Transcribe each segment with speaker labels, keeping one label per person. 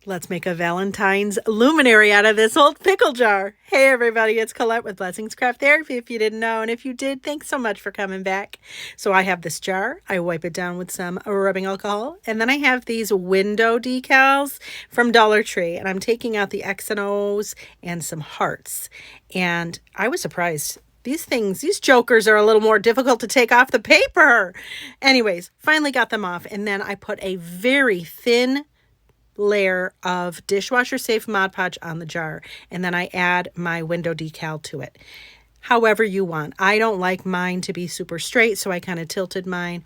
Speaker 1: Let's make a Valentine's luminary out of this old pickle jar. Hey everybody, it's Colette with Blessings Craft Therapy if you didn't know, and if you did, thanks so much for coming back. So I have this jar, I wipe it down with some rubbing alcohol, and then I have these window decals from Dollar Tree, and I'm taking out the X and O's and some hearts. And I was surprised. These jokers are a little more difficult to take off the paper. Anyways, finally got them off, and then I put a very thin layer of dishwasher safe Mod Podge on the jar, and then I add my window decal to it however you want. I don't like mine to be super straight, so I kind of tilted mine.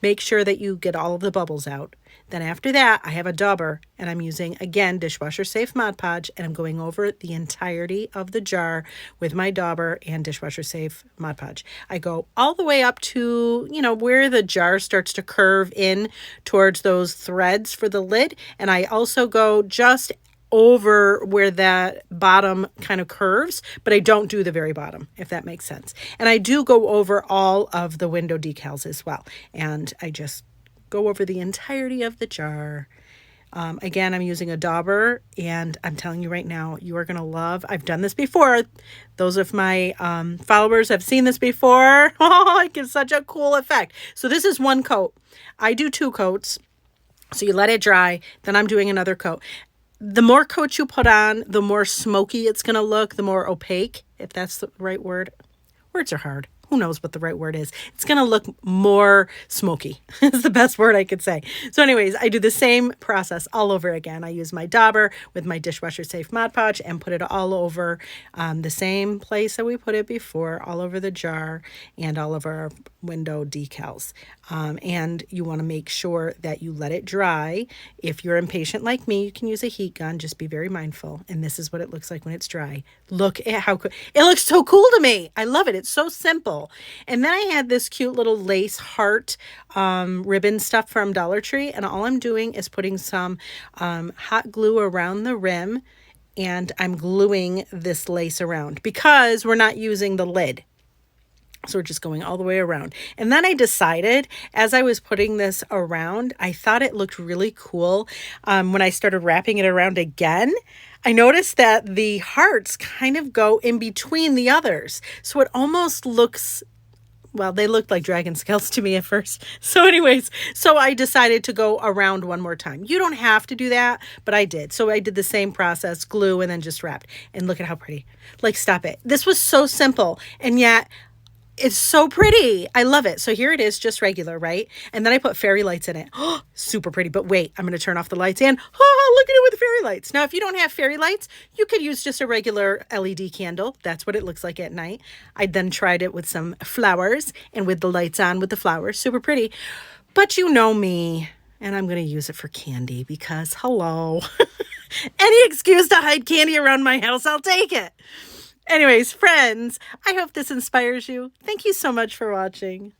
Speaker 1: Make sure that you get all of the bubbles out. Then after that, I have a dauber, and I'm using, again, dishwasher safe Mod Podge, and I'm going over the entirety of the jar with my dauber and dishwasher safe Mod Podge. I go all the way up to, where the jar starts to curve in towards those threads for the lid, and I also go just over where that bottom kind of curves, but I don't do the very bottom, if that makes sense. And I do go over all of the window decals as well. And I just go over the entirety of the jar. Again, I'm using a dauber, and I'm telling you right now, you are going to love. I've done this before. Those of my followers have seen this before. Oh, it gives such a cool effect. So this is one coat. I do 2 coats. So you let it dry. Then I'm doing another coat. The more coats you put on, the more smoky it's going to look, the more opaque, if that's the right word. Words are hard. Who knows what the right word is? It's going to look more smoky. It's the best word I could say. So anyways, I do the same process all over again. I use my dauber with my dishwasher safe Mod Podge and put it all over the same place that we put it before, all over the jar and all of our window decals. And you want to make sure that you let it dry. If you're impatient like me, you can use a heat gun. Just be very mindful. And this is what it looks like when it's dry. Look at how cool. It looks so cool to me. I love it. It's so simple. And then I had this cute little lace heart ribbon stuff from Dollar Tree. And all I'm doing is putting some hot glue around the rim. And I'm gluing this lace around because we're not using the lid. So we're just going all the way around. And then I decided, as I was putting this around, I thought it looked really cool. When I started wrapping it around again, I noticed that the hearts kind of go in between the others. So it almost looks, well, they looked like dragon scales to me at first. So anyways, so I decided to go around one more time. You don't have to do that, but I did. So I did the same process, glue, and then just wrapped. And look at how pretty. Like, stop it. This was so simple. And yet, it's so pretty. I love it. So here it is, just regular, right? And then I put fairy lights in it. Oh, super pretty. But wait, I'm going to turn off the lights and look at it with the fairy lights. Now, if you don't have fairy lights, you could use just a regular LED candle. That's what it looks like at night. I then tried it with some flowers and with the lights on with the flowers. Super pretty. But you know me, and I'm going to use it for candy because, hello. Any excuse to hide candy around my house, I'll take it. Anyways, friends, I hope this inspires you. Thank you so much for watching.